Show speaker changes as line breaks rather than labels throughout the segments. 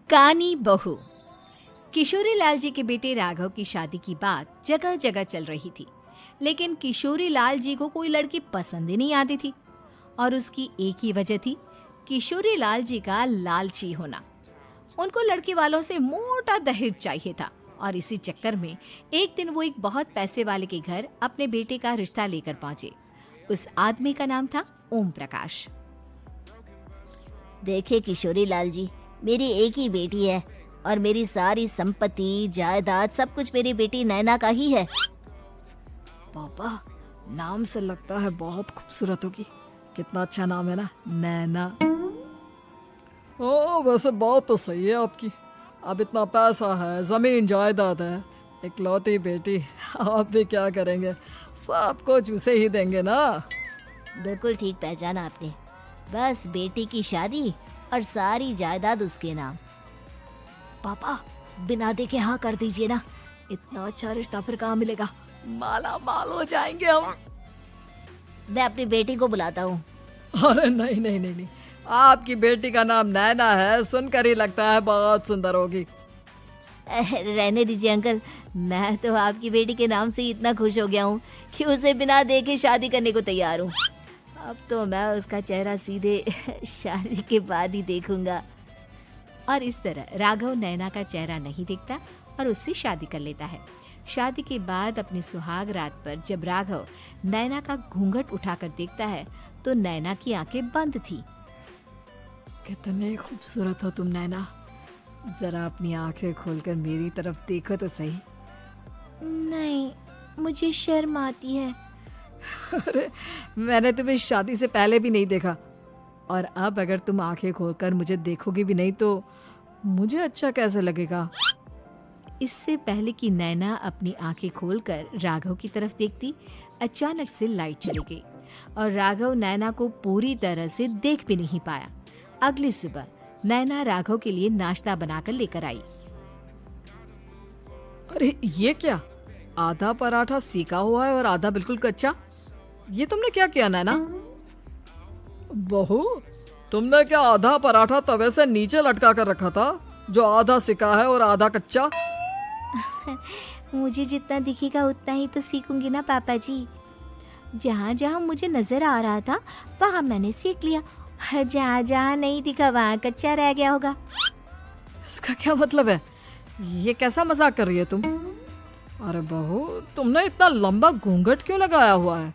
कानी बहू। किशोरी लाल जी के बेटे राघव की शादी की बात जगह जगह चल रही थी, लेकिन किशोरी लाल जी को कोई लड़की पसंद ही नहीं आती थी। और उसकी एक ही वजह थी, किशोरी लाल जी का लालची होना। उनको लड़की वालों से मोटा दहेज चाहिए था और इसी चक्कर में एक दिन वो एक बहुत पैसे वाले के घर अपने बेटे का रिश्ता लेकर पहुंचे। उस आदमी का नाम था ओम प्रकाश।
देखे किशोरी लाल जी, मेरी एक ही बेटी है और मेरी सारी संपत्ति जायदाद सब कुछ मेरी बेटी नैना का ही है।
पापा, नाम से लगता है बहुत खूबसूरत होगी। कितना अच्छा नाम है ना, नैना। ओ, वैसे बात तो सही है आपकी। अब इतना पैसा है, जमीन जायदाद है, इकलौती बेटी, आप भी क्या करेंगे? सब कुछ उसे ही देंगे ना।
बिल्कुल ठीक पहचाना आपने। बस बेटी की शादी और सारी जायदाद उसके नाम।
पापा, बिना देखे हाँ कर दीजिए ना। इतना अच्छा रिश्ता फिर कहाँ मिलेगा? माला माल हो जाएंगे हम।
मैं अपनी बेटी को बुलाता हूँ।
अरे नहीं नहीं नहीं नहीं, आपकी बेटी का नाम नैना है, सुनकर ही लगता है बहुत सुंदर होगी।
रहने दीजिए अंकल, मैं तो आपकी बेटी के नाम से ही इतना खुश हो गया हूँ कि उसे बिना देखे शादी करने को तैयार हूँ। अब तो मैं उसका चेहरा सीधे शादी के बाद ही देखूंगा।
और इस तरह राघव नैना का चेहरा नहीं देखता और उससे शादी कर लेता है। शादी के बाद अपनी सुहाग रात पर जब राघव नैना का घूंघट उठाकर देखता है तो नैना की आंखें बंद थी।
कितनी खूबसूरत हो तुम नैना, जरा अपनी आंखें खोलकर मेरी तरफ देखो तो सही।
नहीं, मुझे शर्म आती है।
अरे, मैंने तुम्हें शादी से पहले भी नहीं देखा, और अब अगर तुम आंखें खोलकर मुझे देखोगी भी नहीं तो मुझे अच्छा कैसे लगेगा?
इससे पहले कि नैना अपनी आंखें खोलकर राघव की तरफ देखती, अचानक से लाइट चली गई और राघव नैना को पूरी तरह से देख भी नहीं पाया। अगली सुबह नैना राघव के लिए नाश्ता बनाकर लेकर आई।
अरे ये क्या, आधा पराठा सेका हुआ है और आधा बिल्कुल कच्चा। ये तुमने क्या किया नैना? बहू, तुमने क्या आधा पराठा तवे से नीचे लटका कर रखा था, जो आधा सेका है और आधा कच्चा?
मुझे जितना दिखेगा उतना ही तो सीखूंगी ना पापा जी। जहाँ जहाँ मुझे नजर आ रहा था वहाँ मैंने सीख लिया, जहाँ जहाँ नहीं दिखा वहाँ कच्चा रह गया होगा।
इसका क्या मतलब है? ये कैसा मजाक कर रही है तुम? अरे बहू, तुमने इतना लंबा घूंघट क्यों लगाया हुआ है?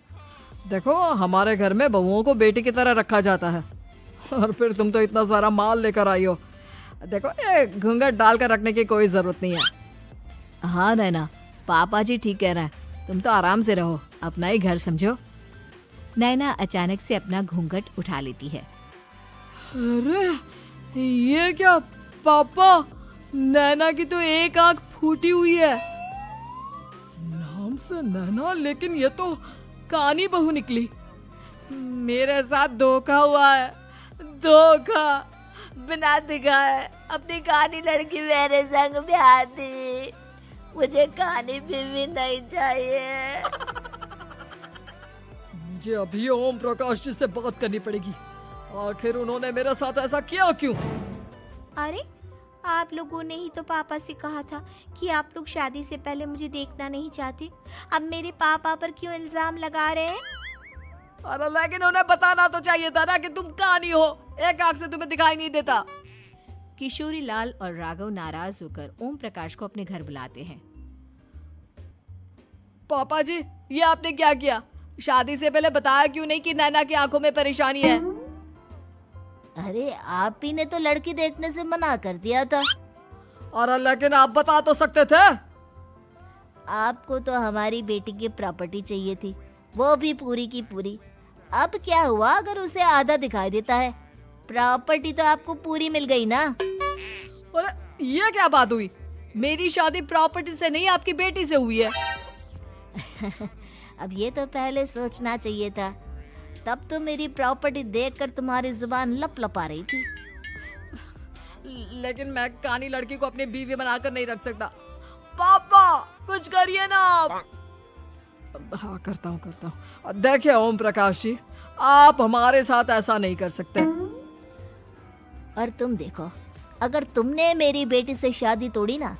देखो, हमारे घर में बहुओं को बेटी की तरह रखा जाता है, और फिर तुम तो इतना सारा माल लेकर आई हो। देखो, ये घूंघट डालकर रखने की कोई जरूरत नहीं है। हाँ नैना, पापा जी ठीक कह रहे हैं, तुम तो आराम से रहो, अपना ही घर समझो।
नैना अचानक से अपना घूंघट उठा लेती है।
अरे ये क्या पापा, नैना की तो एक आंख फूटी हुई है। नाम से नैना, लेकिन ये तो कानी बहू निकली। मेरे साथ धोखा हुआ है, धोखा।
बिना दिखाए अपनी कानी लड़की मेरे संग ब्याह दी। मुझे कानी बीवी नहीं चाहिए।
मुझे अभी ओम प्रकाश जी से बात करनी पड़ेगी। आखिर उन्होंने मेरे साथ ऐसा किया क्यों?
अरे, आप लोगों ने ही तो पापा से कहा था कि आप लोग शादी से पहले मुझे देखना नहीं चाहते। अब मेरे पापा पर क्यों इल्जाम लगा रहे हैं?
अरे लेकिन उन्हें बताना तो चाहिए था ना कि तुम कानी हो, एक आंख से तुम्हें दिखाई नहीं देता।
किशोरी लाल और राघव नाराज होकर ओम प्रकाश को अपने घर बुलाते हैं।
पापा जी, ये आपने क्या किया? शादी से पहले बताया क्यों नहीं कि नैना की आंखों में परेशानी है?
अरे, आप ही ने तो लड़की देखने से मना कर दिया था।
अरे लेकिन आप बता तो सकते थे।
आपको तो हमारी बेटी की प्रॉपर्टी चाहिए थी, वो भी पूरी की पूरी। अब क्या हुआ अगर उसे आधा दिखाई देता है? प्रॉपर्टी तो आपको पूरी मिल गई ना।
अरे ये क्या बात हुई? मेरी शादी प्रॉपर्टी से नहीं, आपकी बेटी से हुई है।
अब ये तो पहले सोचना चाहिए था, तब तो मेरी प्रॉपर्टी देखकर तुम्हारी जुबान लप लपा रही थी।
लेकिन मैं कानी लड़की को अपनी बीवी बनाकर नहीं रख सकता। पापा, कुछ करिए ना आप। हाँ, करता हूँ। देखिए ओम प्रकाश जी, आप हमारे साथ ऐसा नहीं कर सकते।
और तुम देखो, अगर तुमने मेरी बेटी से शादी तोड़ी ना,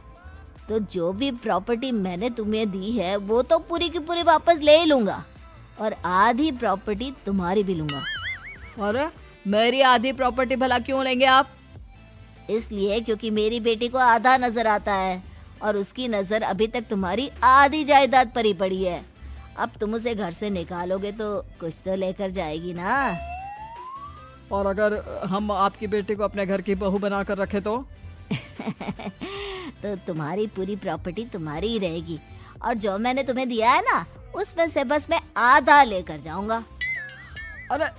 तो जो भी प्रॉपर्टी मैंने तुम्हें दी है वो तो पूरी की पूरी वापस ले ही लूंगा, और आधी प्रॉपर्टी तुम्हारी भी लूंगा।
अरे मेरी आधी प्रॉपर्टी भला क्यों लेंगे आप?
इसलिए क्योंकि मेरी बेटी को आधा नजर आता है और उसकी नजर अभी तक तुम्हारी आधी जायदाद पर ही पड़ी है। अब तुम उसे घर से निकालोगे तो कुछ तो लेकर जाएगी ना।
और अगर हम आपकी बेटी को अपने घर की बहू बना कर रखे तो?
तो तुम्हारी पूरी प्रॉपर्टी तुम्हारी ही रहेगी, और जो मैंने तुम्हें दिया है ना, उसमें से बस मैं आधा लेकर जाऊंगा।
अरे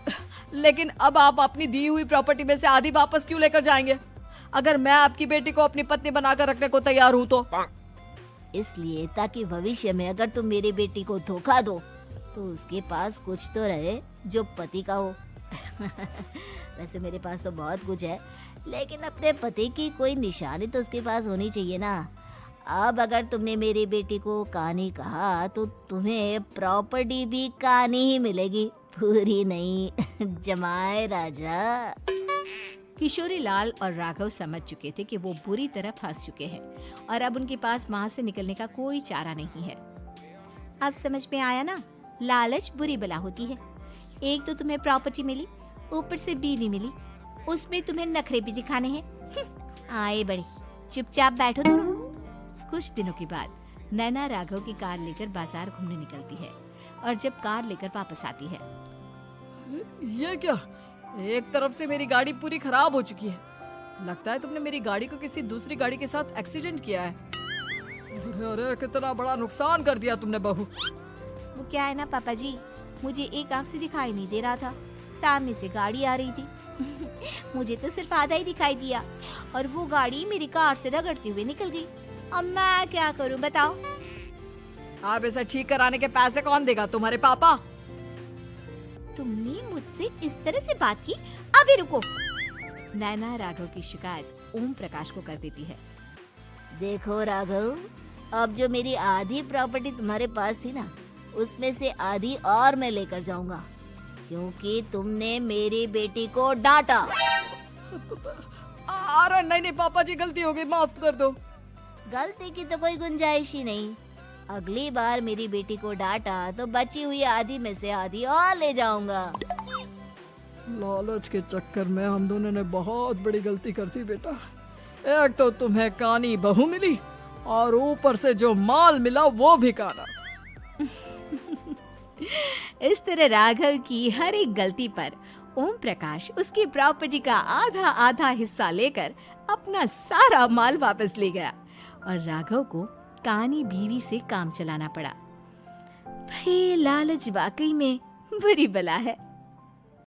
लेकिन अब आप अपनी दी हुई प्रॉपर्टी में से आधी वापस क्यों लेकर जाएंगे? अगर मैं आपकी बेटी को अपनी पत्नी बनाकर रखने को तैयार हूँ तो?
इसलिए ताकि भविष्य में अगर तुम मेरी बेटी को धोखा दो तो उसके पास कुछ तो रहे जो पति का हो। वैसे मेरे पास तो बहुत कुछ है, लेकिन अपने पति की कोई निशानी तो उसके पास होनी चाहिए ना। अब अगर तुमने मेरी बेटी को कानी कहा तो तुम्हें प्रॉपर्टी भी कानी ही मिलेगी, पूरी नहीं। जमाए राजा।
किशोरी लाल और राघव समझ चुके थे कि वो बुरी तरह फंस चुके हैं और अब उनके पास वहां से निकलने का कोई चारा नहीं है। अब समझ में आया ना, लालच बुरी बला होती है। एक तो तुम्हें प्रॉपर्टी मिली, ऊपर से बीवी मिली, उसमें तुम्हें नखरे भी दिखाने हैं। आए बड़े, चुपचाप बैठो दोनों। कुछ दिनों के बाद नैना राघव की कार लेकर बाजार घूमने निकलती है और जब कार लेकर वापस आती है,
ये क्या? एक तरफ से मेरी गाड़ी पूरी खराब हो चुकी है। लगता है तुमने मेरी गाड़ी को किसी दूसरी गाड़ी के साथ एक्सीडेंट किया है। अरे कितना बड़ा नुकसान कर दिया तुमने बहू।
वो क्या है ना पापा जी, मुझे एक आंख से दिखाई नहीं दे रहा था, सामने से गाड़ी आ रही थी। मुझे तो सिर्फ आधा ही दिखाई दिया और वो गाड़ी मेरी कार से रगड़ती हुई निकल गई। अब मैं क्या करूं बताओ?
आप इसे ठीक कराने के पैसे कौन देगा? तुम्हारे पापा?
तुमने मुझसे इस तरह से बात की? अभी रुको। नैना राघव की शिकायत ओम प्रकाश को कर देती है।
देखो राघव, अब जो मेरी आधी प्रॉपर्टी तुम्हारे पास थी ना, उसमें से आधी और मैं लेकर जाऊंगा, क्योंकि तुमने मेरी बेटी को डांटा।
अरे नहीं नहीं पापा जी, गलती हो गई, माफ कर दो।
गलती की तो कोई गुंजाइश ही नहीं। अगली बार मेरी बेटी को डांटा तो बची हुई आधी में से आधी और ले जाऊंगा।
लालच के चक्कर में हम दोनों ने बहुत बड़ी गलती कर दी बेटा। एक तो तुम्हें कानी बहू मिली और ऊपर से जो माल मिला वो भी काना।
इस तरह राघव की हर एक गलती पर ओम प्रकाश उसकी प्रॉपर्टी का आधा आधा हिस्सा लेकर अपना सारा माल वापस ले गया और राघव को कानी बीवी से काम चलाना पड़ा। भाई लालच वाकई में बुरी बला है।